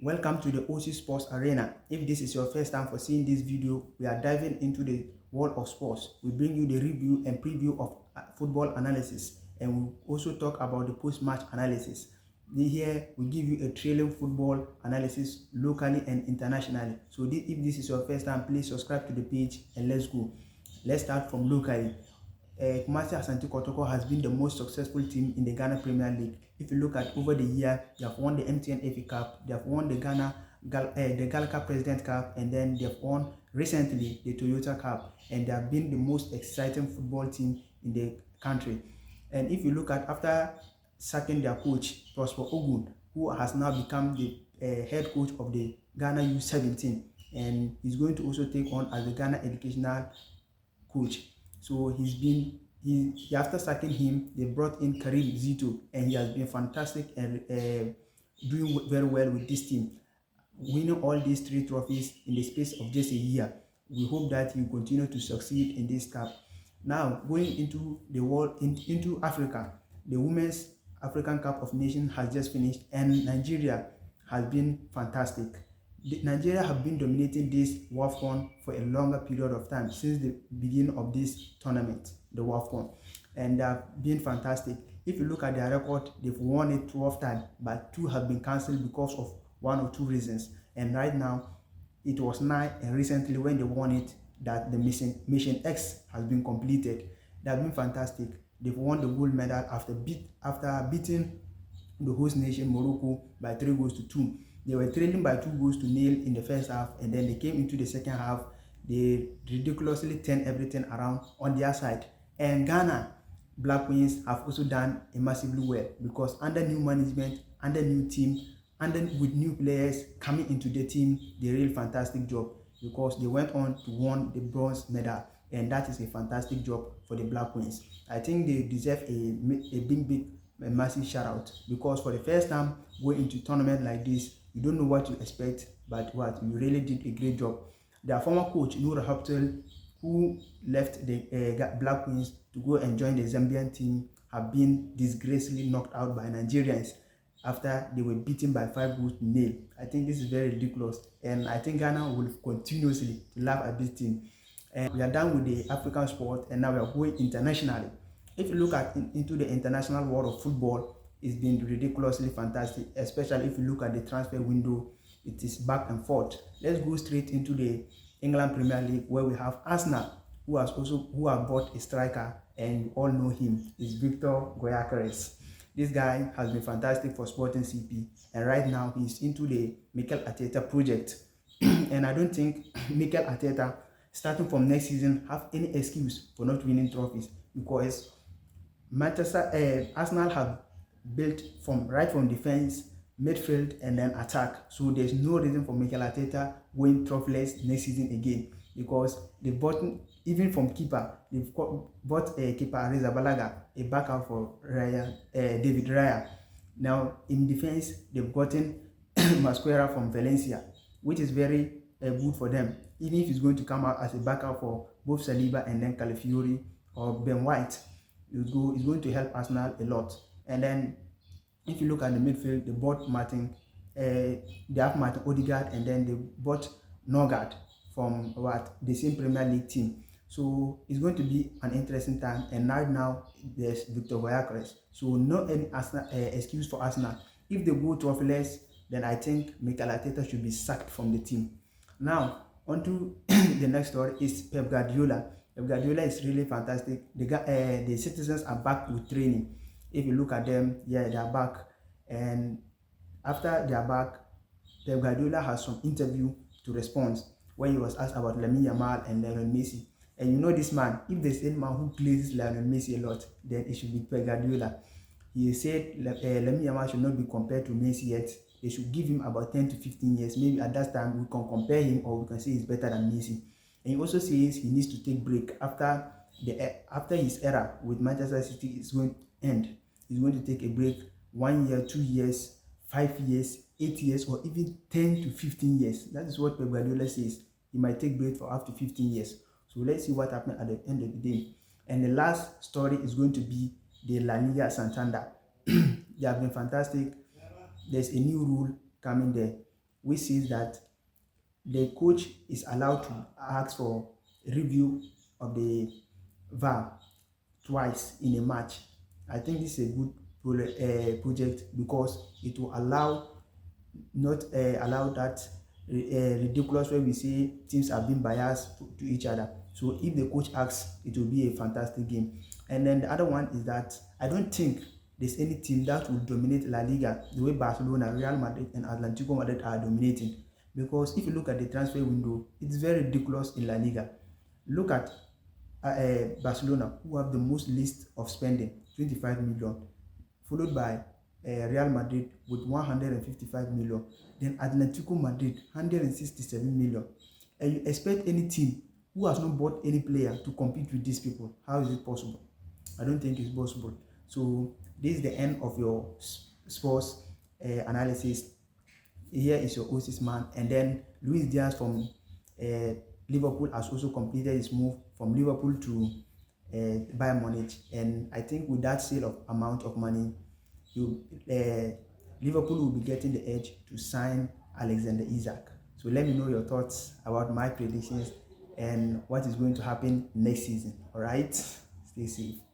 Welcome to the OC Sports Arena. If this is your first time for seeing this video, we are diving into the world of sports. We bring you the review and preview of football analysis, and we also talk about the post-match analysis. Here we give you a trailing football analysis locally and internationally. So if this is your first time, please subscribe to the page and let's go. Let's start from locally. Kumasi Asante Kotoko has been the most successful team in the Ghana Premier League. If you look at over the year, they have won the MTN FA Cup, they have won the the Galca President Cup, and then they have won recently the Toyota Cup, and they have been the most exciting football team in the country. And if you look at after sacking their coach, Prosper Ogun, who has now become the head coach of the Ghana U17, and he's going to also take on as the Ghana educational coach. So after sacking him, they brought in Karim Zito, and he has been fantastic and doing very well with this team, winning all these 3 trophies in the space of just a year. We hope that he will continue to succeed in this cup. Now, going into the world, into Africa, the Women's African Cup of Nations has just finished, and Nigeria has been fantastic. Nigeria have been dominating this WAFCON for a longer period of time, since the beginning of this tournament, the WAFCON, and they have been fantastic. If you look at their record, they've won it 12 times, but 2 have been cancelled because of 1 or 2 reasons. And right now, it was 9, and recently when they won it, that the Mission X has been completed. They have been fantastic. They've won the gold medal after beating the host nation Morocco by 3 goals to 2. They were trailing by 2 goals to nil in the first half, and then they came into the second half. They ridiculously turned everything around on their side. And Ghana Black Queens have also done massively well, because under new management, under new team, with new players coming into the team, they did a fantastic job, because they went on to win the bronze medal, and that is a fantastic job for the Black Queens. I think they deserve a massive shout out, because for the first time going into tournament like this, you don't know what you expect, but you really did a great job. Their former coach Noor Haptel, who left the Black Queens to go and join the Zambian team, have been disgracefully knocked out by Nigerians after they were beaten by 5 goals to nil. I think this is very ridiculous, and I think Ghana will continuously laugh at this team. And we are done with the African sport, and now we are going internationally. If you look into the international world of football, it's been ridiculously fantastic, especially if you look at the transfer window. It is back and forth. Let's go straight into the England Premier League, where we have Arsenal, who have bought a striker, and you all know him. It's Victor Goyakares. This guy has been fantastic for Sporting CP, and right now he's into the Mikel Arteta project. And I don't think Mikel Arteta, starting from next season, have any excuse for not winning trophies, because Arsenal have built right from defense, midfield, and then attack. So there's no reason for Mikel Arteta going trophyless next season again, because they bought, even from keeper, they've bought a keeper Arrizabalaga, a backup for David Raya. Now in defense, they've gotten Masquera from Valencia, which is very good for them, even if he's going to come out as a backup for both Saliba and then Calafiori or Ben White. It's going to help Arsenal a lot. And then if you look at the midfield, they bought they have Martin Odegaard, and then they bought Norgard from the same Premier League team. So it's going to be an interesting time. And right now there's Victor Goyakares. So no any excuse for Arsenal. If they go trophyless, then I think Mikel Arteta should be sacked from the team. Now on to the next story is Pep Guardiola. Pep Guardiola is really fantastic. The citizens are back with training. If you look at them, yeah, they are back. And after they are back, Pep Guardiola has some interview to respond, where he was asked about Lamine Yamal and Lionel Messi. And you know this man, if there's any man who plays Lionel Messi a lot, then it should be Pep Guardiola. He said Lamine Yamal should not be compared to Messi yet. They should give him about 10 to 15 years. Maybe at that time we can compare him, or we can say he's better than Messi. And he also says he needs to take break after his era with Manchester City is going to end. He's going to take a break, 1 year, 2 years, 5 years, 8 years, or even 10 to 15 years. That is what Pep Guardiola says. He might take break for up to 15 years. So let's see what happens at the end of the day. And the last story is going to be the La Liga Santander. They have been fantastic. There's a new rule coming there, which says that the coach is allowed to ask for review of the VAR twice in a match. I think this is a good project because it will allow not allow that ridiculous where we say teams are being biased to each other. So if the coach asks, it will be a fantastic game. And then the other one is that I don't think there's any team that will dominate La Liga the way Barcelona, Real Madrid, and Atlético Madrid are dominating. Because if you look at the transfer window, it's very ridiculous in La Liga. Look at Barcelona, who have the most list of spending, 25 million, followed by Real Madrid with 155 million, then Atletico Madrid 167 million. And you expect any team who has not bought any player to compete with these people? How is it possible? I don't think it's possible. So this is the end of your sports analysis. Here is your Osis man, and then Luis Diaz from Liverpool has also completed his move from Liverpool to Bayern Munich, and I think with that sale of amount of money, Liverpool will be getting the edge to sign Alexander Isak. So let me know your thoughts about my predictions and what is going to happen next season. All right, stay safe.